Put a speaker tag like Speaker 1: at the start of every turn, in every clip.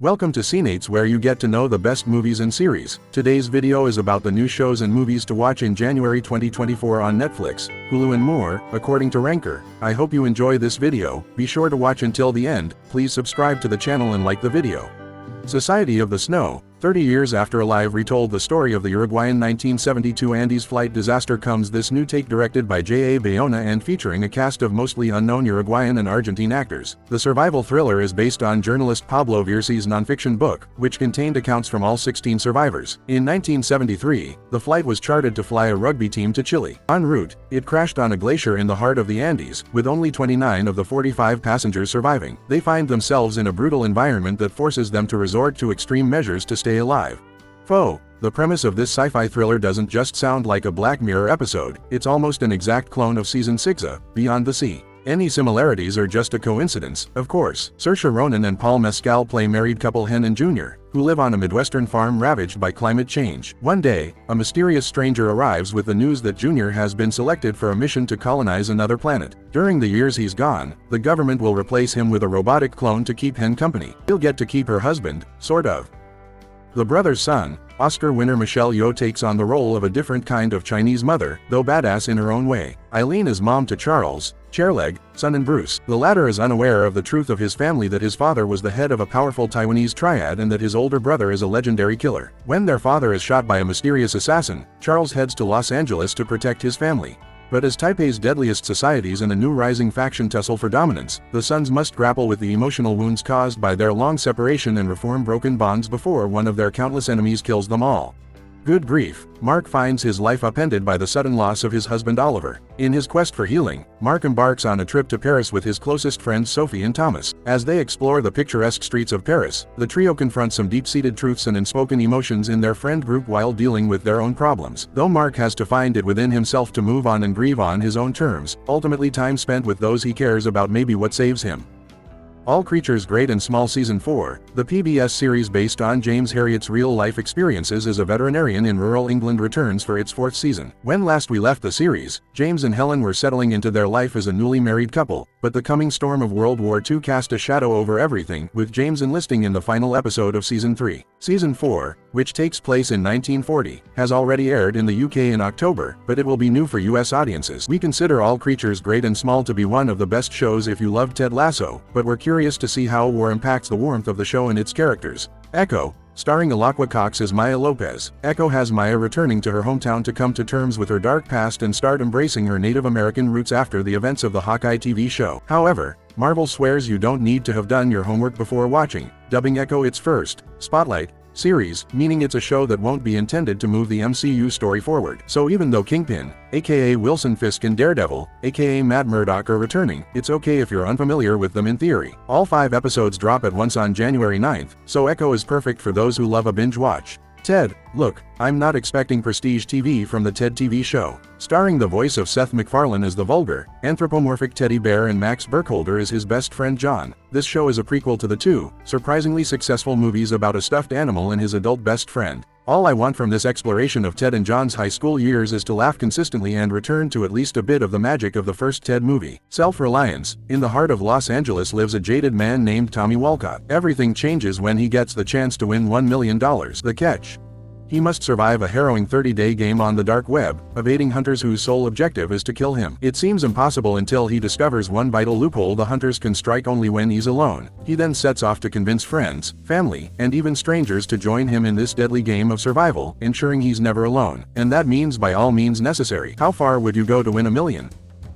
Speaker 1: Welcome to Cineights, where you get to know the best movies and series. Today's video is about the new shows and movies to watch in January 2024 on Netflix, Hulu and more, according to Ranker. I hope you enjoy this video. Be sure to watch until the end. Please subscribe to the channel and like the video. Society of the Snow. 30 years after Alive retold the story of the Uruguayan 1972 Andes flight disaster comes this new take, directed by J.A. Bayona and featuring a cast of mostly unknown Uruguayan and Argentine actors. The survival thriller is based on journalist Pablo Virsi's nonfiction book, which contained accounts from all 16 survivors. In 1973, the flight was chartered to fly a rugby team to Chile. En route, it crashed on a glacier in the heart of the Andes, with only 29 of the 45 passengers surviving. They find themselves in a brutal environment that forces them to resort to extreme measures to stay alive. The premise of this sci-fi thriller doesn't just sound like a Black Mirror episode, it's almost an exact clone of Season 6's Beyond the Sea. Any similarities are just a coincidence, of course. Saoirse Ronan and Paul Mescal play married couple Hen and Junior, who live on a Midwestern farm ravaged by climate change. One day, a mysterious stranger arrives with the news that Junior has been selected for a mission to colonize another planet. During the years he's gone, the government will replace him with a robotic clone to keep Hen company. He'll get to keep her husband, sort of. The brother's son, Oscar winner Michelle Yeoh, takes on the role of a different kind of Chinese mother, though badass in her own way. Eileen is mom to Charles, Chairleg, son and Bruce. The latter is unaware of the truth of his family, that his father was the head of a powerful Taiwanese triad and that his older brother is a legendary killer. When their father is shot by a mysterious assassin, Charles heads to Los Angeles to protect his family. But as Taipei's deadliest societies and a new rising faction tussle for dominance, the sons must grapple with the emotional wounds caused by their long separation and reform broken bonds before one of their countless enemies kills them all. Good grief, Mark finds his life upended by the sudden loss of his husband Oliver. In his quest for healing, Mark embarks on a trip to Paris with his closest friends Sophie and Thomas. As they explore the picturesque streets of Paris, the trio confronts some deep-seated truths and unspoken emotions in their friend group while dealing with their own problems. Though Mark has to find it within himself to move on and grieve on his own terms, ultimately time spent with those he cares about may be what saves him. All Creatures Great and Small Season 4, the PBS series based on James Herriot's real-life experiences as a veterinarian in rural England, returns for its 4th season. When last we left the series, James and Helen were settling into their life as a newly married couple, but the coming storm of World War II cast a shadow over everything, with James enlisting in the final episode of Season 3. Season 4, which takes place in 1940, has already aired in the UK in October, but it will be new for US audiences. We consider All Creatures Great and Small to be one of the best shows if you love Ted Lasso, but we're curious to see how war impacts the warmth of the show and its characters. Echo, starring Alaqua Cox as Maya Lopez. Echo has Maya returning to her hometown to come to terms with her dark past and start embracing her Native American roots after the events of the Hawkeye TV show. However, Marvel swears you don't need to have done your homework before watching, dubbing Echo its first Spotlight series, meaning it's a show that won't be intended to move the MCU story forward. So even though Kingpin, aka Wilson Fisk, and Daredevil, aka Matt Murdock, are returning, it's okay if you're unfamiliar with them in theory. All 5 episodes drop at once on January 9th, so Echo is perfect for those who love a binge watch. Ted, look, I'm not expecting prestige TV from the Ted TV show. Starring the voice of Seth MacFarlane as the vulgar, anthropomorphic teddy bear and Max Burkholder is his best friend John. This show is a prequel to the 2 surprisingly successful movies about a stuffed animal and his adult best friend. All I want from this exploration of Ted and John's high school years is to laugh consistently and return to at least a bit of the magic of the first Ted movie. Self-reliance. In the heart of Los Angeles lives a jaded man named Tommy Walcott. Everything changes when he gets the chance to win $1 million. The catch: he must survive a harrowing 30-day game on the dark web, evading hunters whose sole objective is to kill him. It seems impossible until he discovers one vital loophole: the hunters can strike only when he's alone. He then sets off to convince friends, family, and even strangers to join him in this deadly game of survival, ensuring he's never alone. And that means by all means necessary. How far would you go to win $1 million?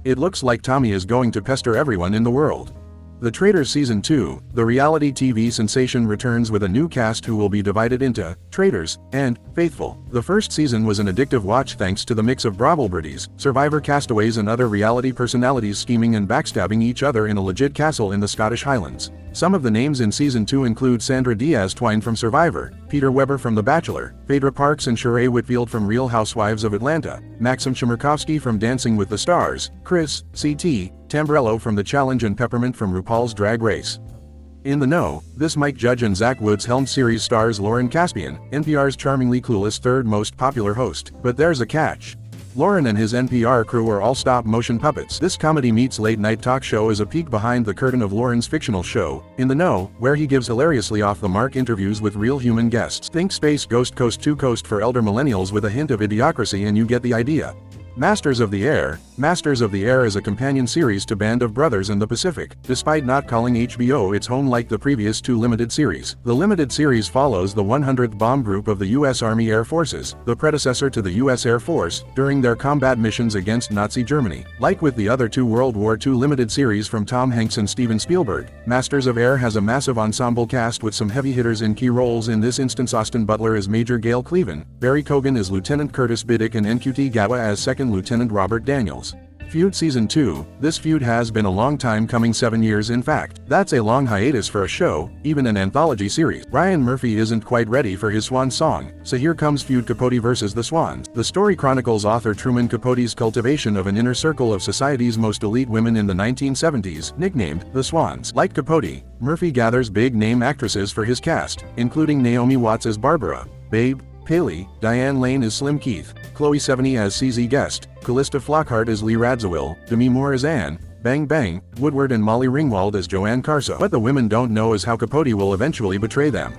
Speaker 1: It looks like Tommy is going to pester everyone in the world. The Traitors Season 2, the reality TV sensation, returns with a new cast who will be divided into traitors and faithful. The first season was an addictive watch thanks to the mix of Bravoberties, Survivor castaways and other reality personalities scheming and backstabbing each other in a legit castle in the Scottish Highlands. Some of the names in Season 2 include Sandra Diaz-Twine from Survivor, Peter Weber from The Bachelor, Phaedra Parks and Sheree Whitfield from Real Housewives of Atlanta, Maxim Chmerkovskiy from Dancing with the Stars, Chris, C.T. Tamburello from The Challenge, and Peppermint from RuPaul's Drag Race. In the know, this Mike Judge and Zach Woods helmed series stars Lauren Caspian, NPR's charmingly clueless third most popular host. But there's a catch. Lauren and his NPR crew are all stop-motion puppets. This comedy meets late-night talk show is a peek behind the curtain of Lauren's fictional show, In the Know, where he gives hilariously off-the-mark interviews with real human guests. Think Space Ghost Coast to Coast for elder millennials with a hint of idiocracy and you get the idea. Masters of the Air. Masters of the Air is a companion series to Band of Brothers in the Pacific, despite not calling HBO its home like the previous two limited series. The limited series follows the 100th Bomb Group of the U.S. Army Air Forces, the predecessor to the U.S. Air Force, during their combat missions against Nazi Germany. Like with the other two World War II limited series from Tom Hanks and Steven Spielberg, Masters of Air has a massive ensemble cast with some heavy hitters in key roles. In this instance, Austin Butler is Major Gail Cleaven, Barry Cogan is Lieutenant Curtis Biddick, and NQT Gawa as Second Lieutenant Robert Daniels. Feud Season 2. This feud has been a long time coming, 7 years in fact. That's a long hiatus for a show, even an anthology series. Ryan Murphy isn't quite ready for his swan song, so here comes Feud Capote vs. the Swans. The story chronicles author Truman Capote's cultivation of an inner circle of society's most elite women in the 1970s, nicknamed the Swans. Like Capote, Murphy gathers big-name actresses for his cast, including Naomi Watts as Barbara, Babe Paley, Diane Lane as Slim Keith, Chloe Sevigny as CZ Guest, Callista Flockhart as Lee Radziwill, Demi Moore as Anne, Bang Bang, Woodward and Molly Ringwald as Joanne Carso. What the women don't know is how Capote will eventually betray them.